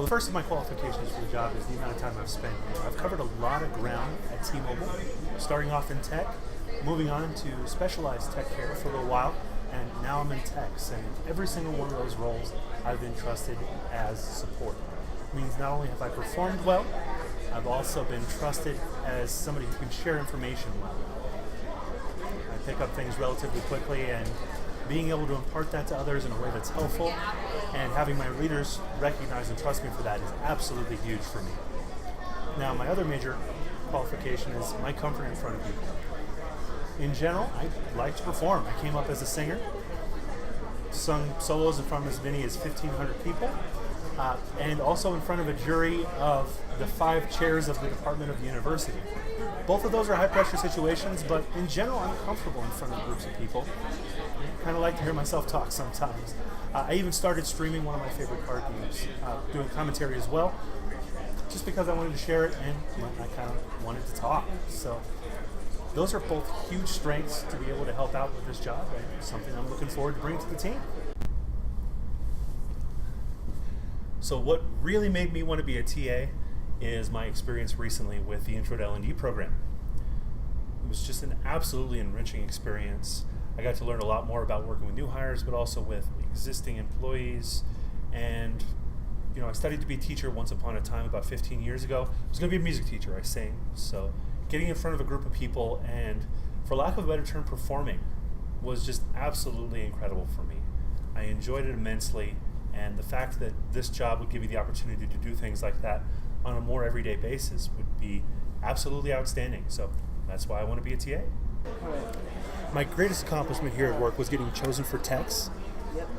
Well, the first of my qualifications for the job is the amount of time I've spent here. I've covered a lot of ground at T-Mobile, starting off in tech, moving on to specialized tech care for a little while, and now I'm in techs. And in every single one of those roles, I've been trusted as support. It means not only have I performed well, I've also been trusted as somebody who can share information well. I pick up things relatively quickly, and being able to impart that to others in a way that's helpful and having my leaders recognize and trust me for that is absolutely huge for me. Now, my other major qualification is my comfort in front of people. In general, I like to perform. I came up as a singer, sung solos in front of as many as 1,500 people, and also in front of a jury of the 5 chairs of the department of the university. Both of those are high-pressure situations, but in general, I'm comfortable in front of groups of people. I kind of like to hear myself talk sometimes. I even started streaming one of my favorite card games, doing commentary as well, just because I wanted to share it and I kind of wanted to talk. So those are both huge strengths to be able to help out with this job, and something I'm looking forward to bringing to the team. So what really made me want to be a TA is my experience recently with the Intro to L&D program. It was just an absolutely enriching experience. I got to learn a lot more about working with new hires, but also with existing employees. And I studied to be a teacher once upon a time about 15 years ago. I was going to be a music teacher. I sing. So getting in front of a group of people and, for lack of a better term, performing was just absolutely incredible for me. I enjoyed it immensely, and the fact that this job would give you the opportunity to do things like that on a more everyday basis would be absolutely outstanding. So that's why I want to be a TA. My greatest accomplishment here at work was getting chosen for techs.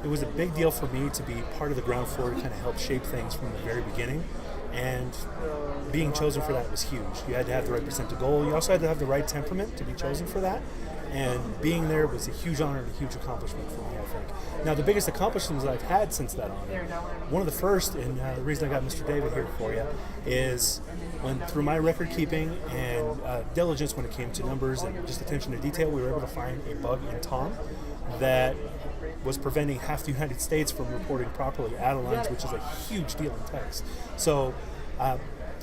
It was a big deal for me to be part of the ground floor to kind of help shape things from the very beginning, and being chosen for that was huge. You had to have the right percent to goal. You also had to have the right temperament to be chosen for that, and being there was a huge honor and a huge accomplishment for me, I think. Now, the biggest accomplishments that I've had since that honor, one of the first, and the reason I got Mr. David here for you, is through my record keeping and diligence when it came to numbers and just attention to detail, we were able to find a bug in Tom that was preventing half the United States from reporting properly out of lines, which is a huge deal in text. So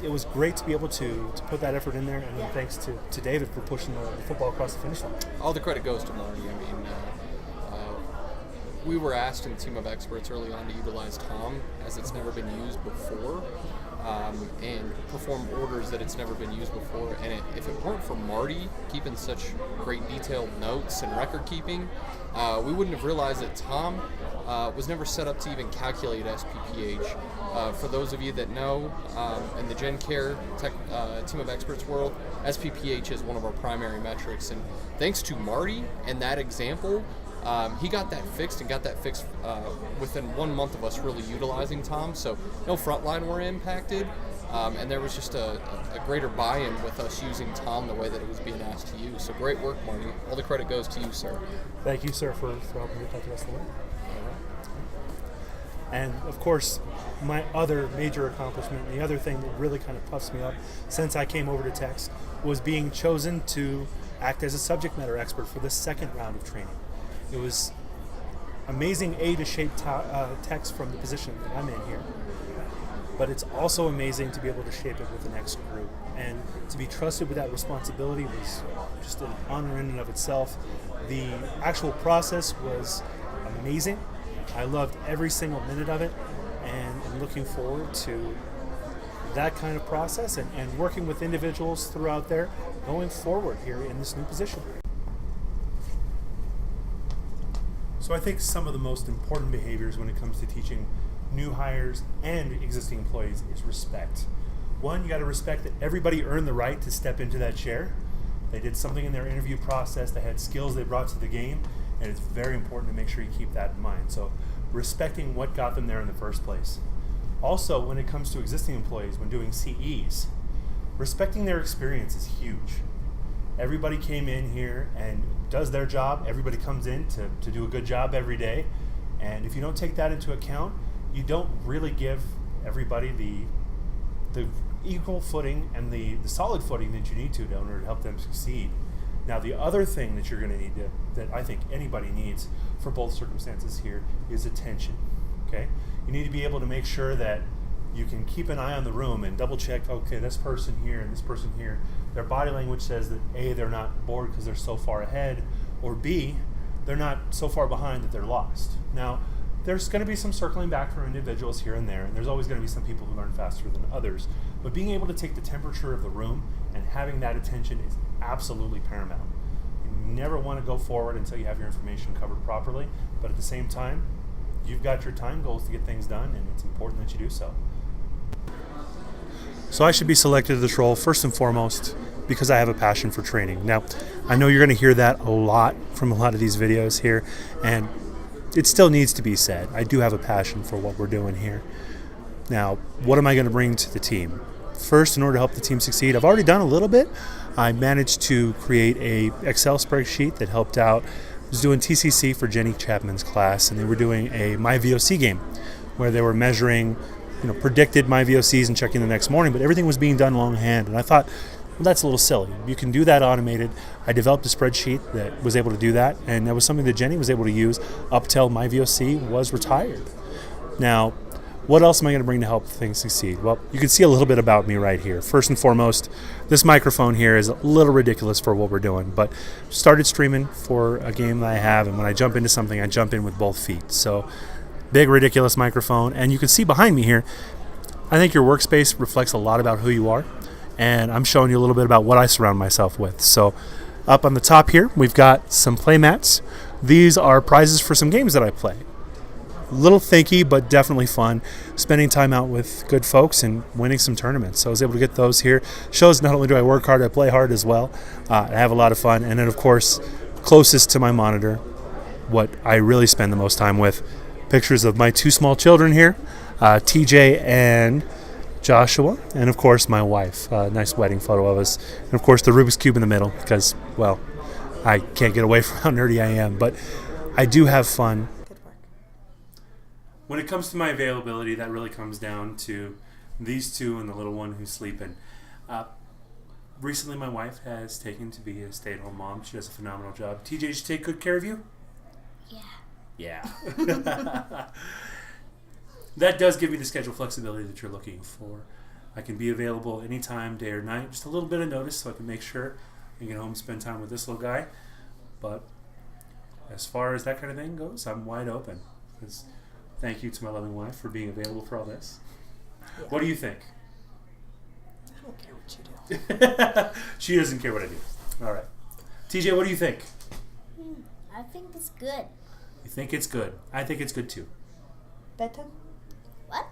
it was great to be able to put that effort in there, and then thanks to David for pushing the football across the finish line. All the credit goes to Marty. I mean, we were asked in a team of experts early on to utilize Tom as it's never been used before, and perform orders that it's never been used before. And if it weren't for Marty keeping such great detailed notes and record keeping, we wouldn't have realized that Tom was never set up to even calculate SPPH. For those of you that know, in the Gen Care tech, team of experts world, SPPH is one of our primary metrics. And thanks to Marty and that example, he got that fixed within 1 month of us really utilizing Tom. So no frontline were impacted, and there was just a greater buy-in with us using Tom the way that it was being asked to use. So great work, Marty. All the credit goes to you, sir. Thank you, sir, for helping me take the rest of the way. And of course, my other major accomplishment, the other thing that really kind of puffs me up since I came over to Tex, was being chosen to act as a subject matter expert for the second round of training. It was amazing, to shape Tex from the position that I'm in here, but it's also amazing to be able to shape it with the next group. And to be trusted with that responsibility was just an honor in and of itself. The actual process was amazing. I loved every single minute of it, and I'm looking forward to that kind of process and working with individuals throughout there going forward here in this new position. So I think some of the most important behaviors when it comes to teaching new hires and existing employees is respect. One, you got to respect that everybody earned the right to step into that chair. They did something in their interview process, they had skills they brought to the game, and it's very important to make sure you keep that in mind. So respecting what got them there in the first place. Also, when it comes to existing employees, when doing CEs, respecting their experience is huge. Everybody came in here and does their job. Everybody comes in to do a good job every day. And if you don't take that into account, you don't really give everybody the equal footing and the solid footing that you need to in order to help them succeed. Now, the other thing that you're going to need that I think anybody needs for both circumstances here is attention. Okay? You need to be able to make sure that you can keep an eye on the room and double check, okay, this person here and this person here, their body language says that A, they're not bored because they're so far ahead, or B, they're not so far behind that they're lost. Now, there's going to be some circling back from individuals here and there, and there's always going to be some people who learn faster than others. But being able to take the temperature of the room and having that attention is absolutely paramount. You never want to go forward until you have your information covered properly, but at the same time, you've got your time goals to get things done, and it's important that you do so. So I should be selected to this role first and foremost because I have a passion for training. Now, I know you're going to hear that a lot from a lot of these videos here, and it still needs to be said. I do have a passion for what we're doing here. Now, what am I going to bring to the team? First, in order to help the team succeed, I've already done a little bit. I managed to create a Excel spreadsheet that helped out. I was doing TCC for Jenny Chapman's class, and they were doing a MyVOC game where they were measuring, predicted MyVOCs and checking the next morning, but everything was being done longhand. And I thought, well, that's a little silly. You can do that automated. I developed a spreadsheet that was able to do that, and that was something that Jenny was able to use up till MyVOC was retired. Now, what else am I going to bring to help things succeed? Well, you can see a little bit about me right here. First and foremost, this microphone here is a little ridiculous for what we're doing, but started streaming for a game that I have, and when I jump into something, I jump in with both feet. So, big, ridiculous microphone. And you can see behind me here, I think your workspace reflects a lot about who you are, and I'm showing you a little bit about what I surround myself with. So, up on the top here, we've got some play mats. These are prizes for some games that I play. Little thinky, but definitely fun. Spending time out with good folks and winning some tournaments. So I was able to get those here. Shows not only do I work hard, I play hard as well. I have a lot of fun. And then, of course, closest to my monitor, what I really spend the most time with, pictures of my two small children here, TJ and Joshua, and of course my wife. Nice wedding photo of us. And of course the Rubik's Cube in the middle because, well, I can't get away from how nerdy I am. But I do have fun. When it comes to my availability, that really comes down to these two and the little one who's sleeping. Recently, my wife has taken to be a stay-at-home mom. She does a phenomenal job. TJ, did she take good care of you? Yeah. That does give me the schedule flexibility that you're looking for. I can be available anytime, day or night. Just a little bit of notice so I can make sure I get home and spend time with this little guy. But as far as that kind of thing goes, I'm wide open. Thank you to my loving wife for being available for all this. Yeah. What do you think? I don't care what you do. She doesn't care what I do. All right. TJ, what do you think? I think it's good. You think it's good? I think it's good too. Bedtime? What?